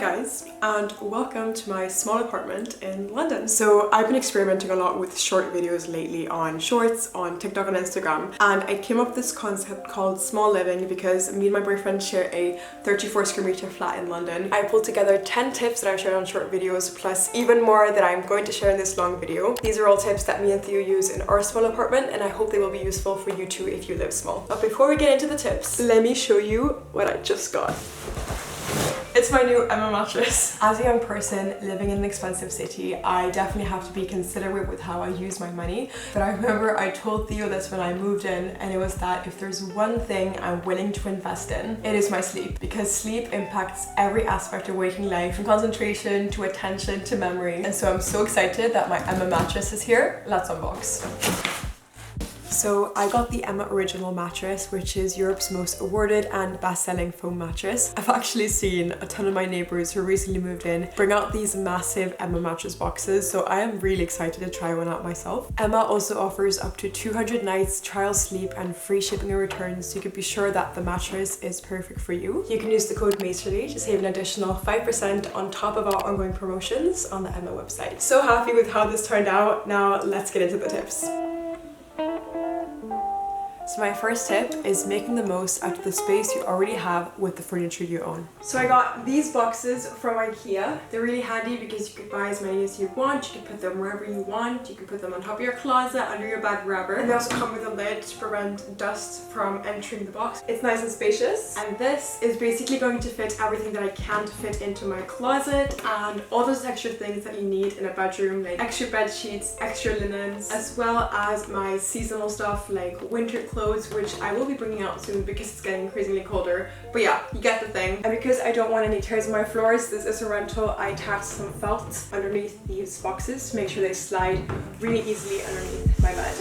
guys, and welcome to my small apartment in London. So I've been experimenting a lot with short videos lately on Shorts, on TikTok and Instagram, and I came up with this concept called small living because me and my boyfriend share a 34 square meter flat in London. I pulled together 10 tips that I've shared on short videos, plus even more that I'm going to share in this long video. These are all tips that me and Theo use in our small apartment, and I hope they will be useful for you too if you live small. But before we get into the tips, let me show you what I just got. It's my new Emma mattress. As a young person living in an expensive city, I definitely have to be considerate with how I use my money. But I remember I told Theo this when I moved in, and it was that if there's one thing I'm willing to invest in, it is my sleep. Because sleep impacts every aspect of waking life, from concentration to attention to memory. And so I'm so excited that my Emma mattress is here. Let's unbox. So I got the Emma Original mattress, which is Europe's most awarded and best-selling foam mattress. I've actually seen a ton of my neighbors who recently moved in bring out these massive Emma mattress boxes, so I am really excited to try one out myself. Emma also offers up to 200 nights trial sleep and free shipping and returns, so you can be sure that the mattress is perfect for you. You can use the code macerly to save an additional 5% on top of our ongoing promotions on the Emma website. So happy with how this turned out. Now let's get into the tips. So my first tip is making the most out of the space you already have with the furniture you own. So I got these boxes from IKEA. They're really handy because you could buy as many as you want. You can put them wherever you want. You can put them on top of your closet, under your bag, wherever. And they also come with a lid to prevent dust from entering the box. It's nice and spacious. And this is basically going to fit everything that I can't fit into my closet and all those extra things that you need in a bedroom, like extra bed sheets, extra linens, as well as my seasonal stuff like winter clothes, which I will be bringing out soon because it's getting increasingly colder. But yeah, you get the thing. And because I don't want any tears in my floors, this is a rental, I attached some felt underneath these boxes to make sure they slide really easily underneath my bed.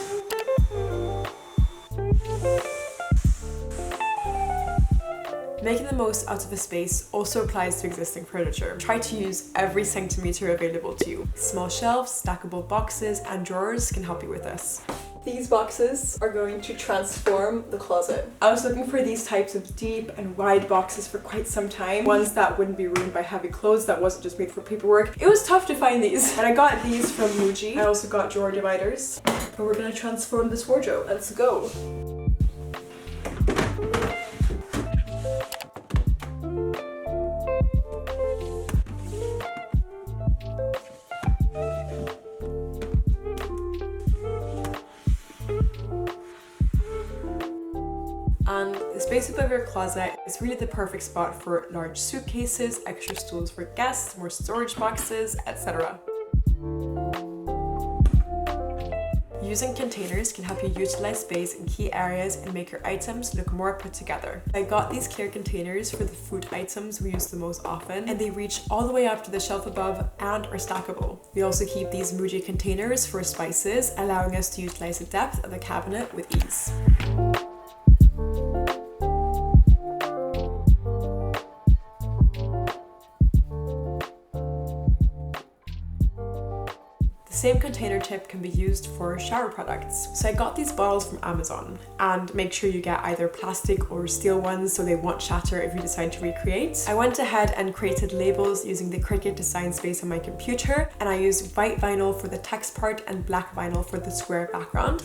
Making the most out of a space also applies to existing furniture. Try to use every centimeter available to you. Small shelves, stackable boxes, and drawers can help you with this. These boxes are going to transform the closet. I was looking for these types of deep and wide boxes for quite some time. Ones that wouldn't be ruined by heavy clothes, that wasn't just made for paperwork. It was tough to find these. And I got these from Muji. I also got drawer dividers. And we're gonna transform this wardrobe. Let's go. And the space above your closet is really the perfect spot for large suitcases, extra stools for guests, more storage boxes, etc. Using containers can help you utilize space in key areas and make your items look more put together. I got these clear containers for the food items we use the most often, and they reach all the way up to the shelf above and are stackable. We also keep these Muji containers for spices, allowing us to utilize the depth of the cabinet with ease. The same container tip can be used for shower products. So I got these bottles from Amazon, and make sure you get either plastic or steel ones so they won't shatter if you decide to recreate. I went ahead and created labels using the Cricut design space on my computer, and I used white vinyl for the text part and black vinyl for the square background.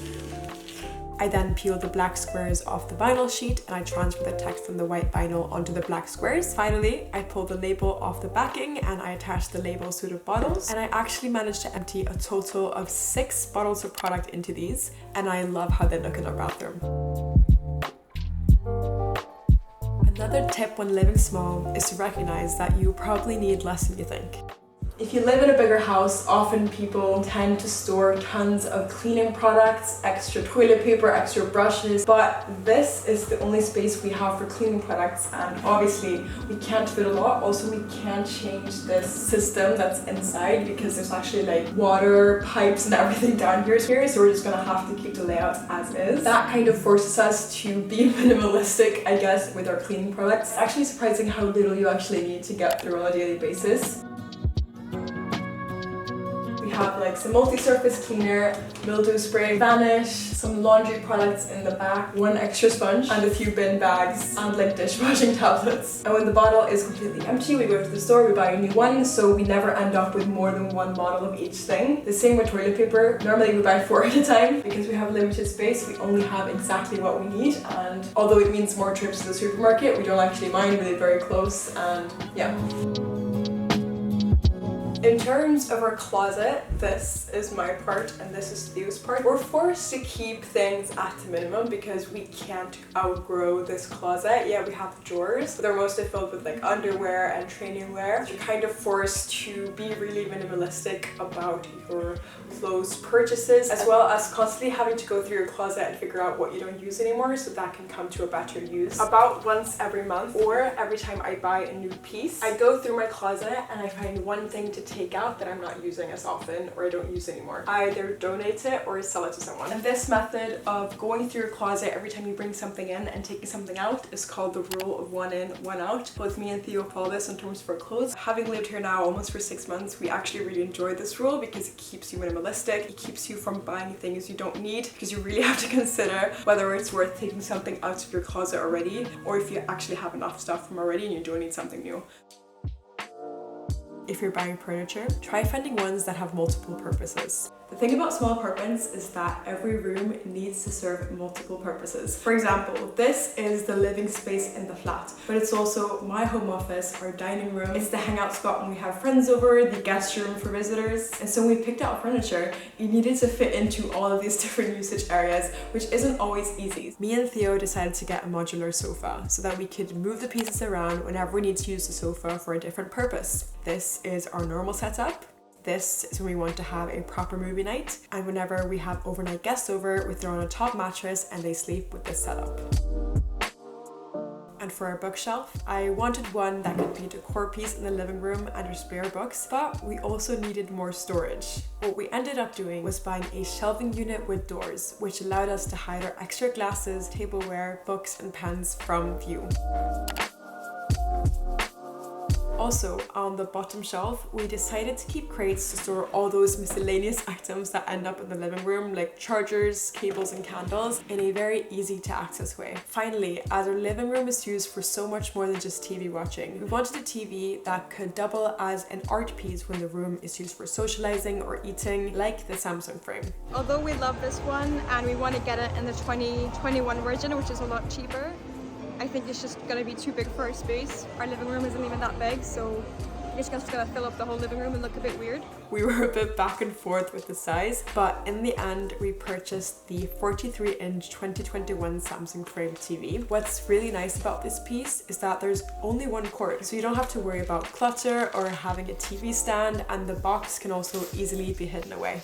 I then peeled the black squares off the vinyl sheet, and I transferred the text from the white vinyl onto the black squares. Finally, I pulled the label off the backing and I attached the labels to the bottles, and I actually managed to empty a total of 6 bottles of product into these, and I love how they look in our bathroom. Another tip when living small is to recognize that you probably need less than you think. If you live in a bigger house, often people tend to store tons of cleaning products, extra toilet paper, extra brushes, but this is the only space we have for cleaning products, and obviously we can't fit a lot. Also, we can't change this system that's inside because there's actually like water pipes and everything down here, so we're just gonna have to keep the layout as is. That kind of forces us to be minimalistic, I guess, with our cleaning products. It's actually surprising how little you actually need to get through on a daily basis. have like some multi-surface cleaner, mildew spray, vanish, some laundry products in the back, one extra sponge, and a few bin bags and like dishwashing tablets. And when the bottle is completely empty, we go to the store, we buy a new one, so we never end up with more than one bottle of each thing. The same with toilet paper. Normally we buy 4 at a time because we have limited space. We only have exactly what we need, and although it means more trips to the supermarket, we don't actually mind. We live very close, and yeah. In terms of our closet, this is my part and this is Theo's part. We're forced to keep things at the minimum because we can't outgrow this closet. Yeah, we have drawers, but they're mostly filled with like underwear and training wear. You're kind of forced to be really minimalistic about your clothes purchases, as well as constantly having to go through your closet and figure out what you don't use anymore so that can come to a better use. About once every month or every time I buy a new piece, I go through my closet and I find one thing to take out that I'm not using as often or I don't use anymore. I either donate it or sell it to someone. And this method of going through your closet every time you bring something in and taking something out is called the rule of 1 in, 1 out. Both me and Theo follow this in terms of our clothes. Having lived here now almost for 6 months, we actually really enjoy this rule because it keeps you minimalistic. It keeps you from buying things you don't need because you really have to consider whether it's worth taking something out of your closet already or if you actually have enough stuff from already and you don't need something new. If you're buying furniture, try finding ones that have multiple purposes. The thing about small apartments is that every room needs to serve multiple purposes. For example, this is the living space in the flat, but it's also my home office, our dining room, it's the hangout spot when we have friends over, the guest room for visitors. And so when we picked out furniture, it needed to fit into all of these different usage areas, which isn't always easy. Me and Theo decided to get a modular sofa so that we could move the pieces around whenever we need to use the sofa for a different purpose. This is our normal setup. This is when we want to have a proper movie night, and whenever we have overnight guests over, we throw on a top mattress and they sleep with this setup. And for our bookshelf, I wanted one that could be a decor piece in the living room and display our books, but we also needed more storage. What we ended up doing was buying a shelving unit with doors, which allowed us to hide our extra glasses, tableware, books and pens from view. Also, on the bottom shelf, we decided to keep crates to store all those miscellaneous items that end up in the living room, like chargers, cables and candles, in a very easy to access way. Finally, as our living room is used for so much more than just TV watching, we wanted a TV that could double as an art piece when the room is used for socializing or eating, like the Samsung frame. Although we love this one and we want to get it in the 2021 version, which is a lot cheaper, I think it's just gonna be too big for our space. Our living room isn't even that big, so it's just gonna fill up the whole living room and look a bit weird. We were a bit back and forth with the size, but in the end we purchased the 43-inch 2021 Samsung frame TV. What's really nice about this piece is that there's only one cord, so you don't have to worry about clutter or having a TV stand, and the box can also easily be hidden away.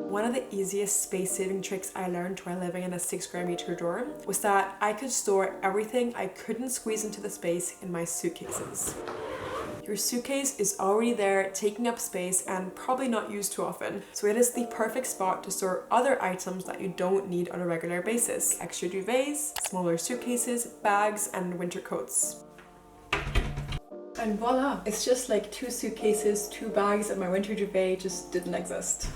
One of the easiest space-saving tricks I learned while living in a 6 square meter dorm was that I could store everything I couldn't squeeze into the space in my suitcases. Your suitcase is already there, taking up space and probably not used too often, so it is the perfect spot to store other items that you don't need on a regular basis. Extra duvets, smaller suitcases, bags and winter coats. And voila! It's just like 2 suitcases, 2 bags, and my winter duvet just didn't exist.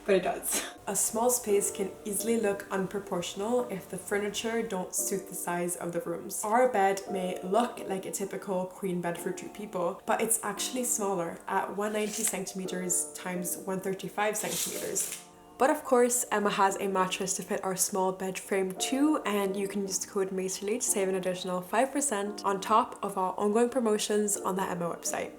But it does. A small space can easily look unproportional if the furniture don't suit the size of the rooms. Our bed may look like a typical queen bed for 2 people, but it's actually smaller at 190 centimeters times 135 centimeters. But of course, Emma has a mattress to fit our small bed frame too, and you can use the code macerly to save an additional 5% on top of our ongoing promotions on the Emma website.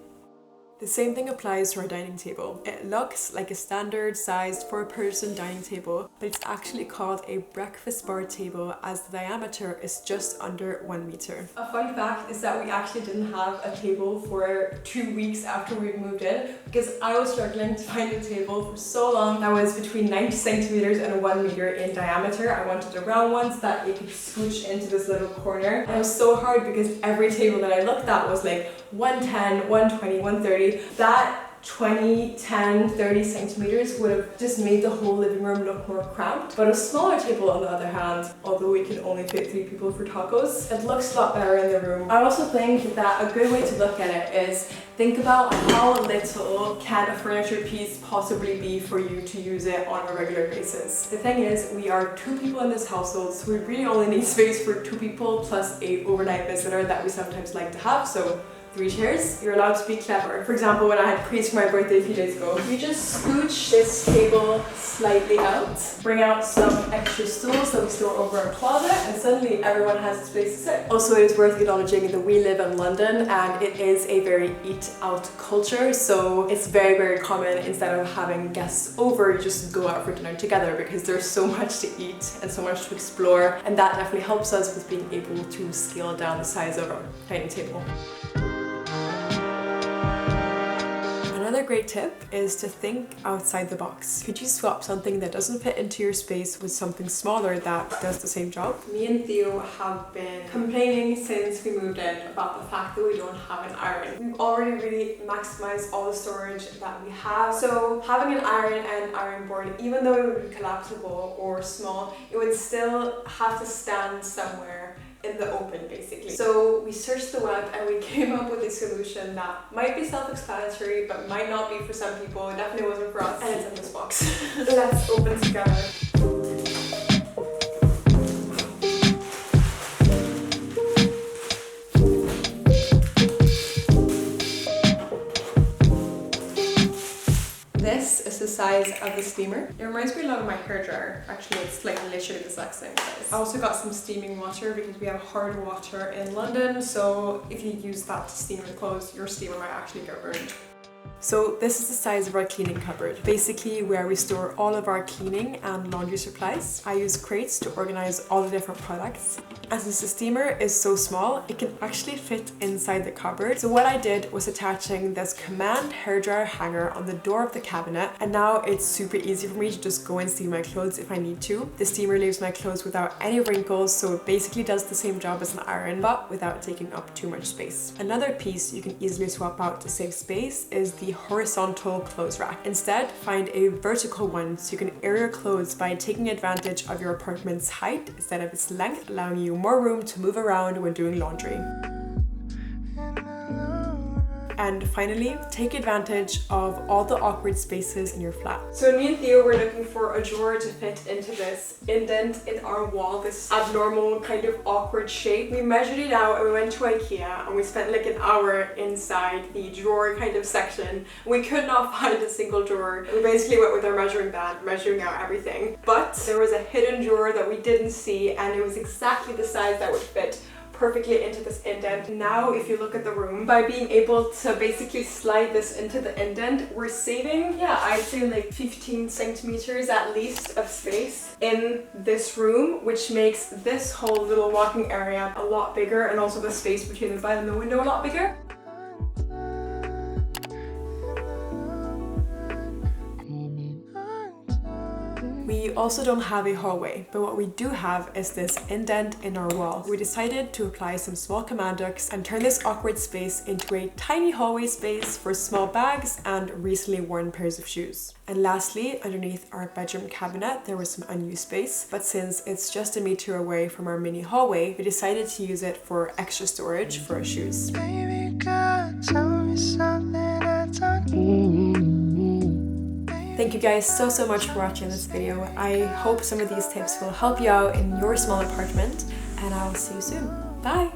The same thing applies to our dining table. It looks like a standard sized 4-person dining table, but it's actually called a breakfast bar table as the diameter is just under 1 meter. A fun fact is that we actually didn't have a table for 2 weeks after we moved in because I was struggling to find a table for so long that was between 90 centimeters and 1 meter in diameter. I wanted a round one so that it could scooch into this little corner. And it was so hard because every table that I looked at was like 110, 120, 130. That 20, 10, 30 centimeters would have just made the whole living room look more cramped. But a smaller table, on the other hand, although we can only fit 3 people for tacos, it looks a lot better in the room. I also think that a good way to look at it is think about how little can a furniture piece possibly be for you to use it on a regular basis. The thing is, we are 2 people in this household, so we really only need space for 2 people plus a overnight visitor that we sometimes like to have, so 3 chairs. You're allowed to be clever. For example, when I had praise for my birthday a few days ago, you just scooch this table slightly out, bring out some extra stools that we store over our closet, and suddenly everyone has a space to sit. Also, it is worth acknowledging that we live in London and it is a very eat out culture, so it's very, very common instead of having guests over, you just go out for dinner together because there's so much to eat and so much to explore, and that definitely helps us with being able to scale down the size of our dining table. Another great tip is to think outside the box. Could you swap something that doesn't fit into your space with something smaller that does the same job? Me and Theo have been complaining since we moved in about the fact that we don't have an iron. We've already really maximized all the storage that we have. So having an iron and iron board, even though it would be collapsible or small, it would still have to stand somewhere in the open, basically. So we searched the web and we came up with a solution that might be self-explanatory but might not be for some people. It definitely wasn't for us, and it's in this box. Let's open together. This is the size of the steamer. It reminds me a lot of my hairdryer. Actually, it's like literally the exact same size. I also got some steaming water because we have hard water in London, so if you use that to steam your clothes, your steamer might actually get burned. So this is the size of our cleaning cupboard, basically where we store all of our cleaning and laundry supplies. I use crates to organize all the different products. And since the steamer is so small, it can actually fit inside the cupboard. So what I did was attaching this command hairdryer hanger on the door of the cabinet, and now it's super easy for me to just go and steam my clothes if I need to. The steamer leaves my clothes without any wrinkles, so it basically does the same job as an iron, but without taking up too much space. Another piece you can easily swap out to save space is the horizontal clothes rack. Instead, find a vertical one so you can air your clothes by taking advantage of your apartment's height instead of its length, allowing you more room to move around when doing laundry. And finally, take advantage of all the awkward spaces in your flat. So me and Theo were looking for a drawer to fit into this indent in our wall, this abnormal kind of awkward shape. We measured it out and we went to IKEA and we spent like an hour inside the drawer kind of section. We could not find a single drawer. We basically went with our measuring band, measuring out everything. But there was a hidden drawer that we didn't see, and it was exactly the size that would fit perfectly into this indent. Now if you look at the room, by being able to basically slide this into the indent, we're saving, yeah, I'd say like 15 centimeters at least of space in this room, which makes this whole little walking area a lot bigger, and also the space between the bed and the window a lot bigger. We also don't have a hallway, but what we do have is this indent in our wall. We decided to apply some small command hooks and turn this awkward space into a tiny hallway space for small bags and recently worn pairs of shoes. And lastly, underneath our bedroom cabinet, there was some unused space, but since it's just a meter away from our mini hallway, we decided to use it for extra storage for our shoes. Baby girl, tell me something I don't. Thank you guys so much for watching this video. I hope some of these tips will help you out in your small apartment, and I will see you soon. Bye!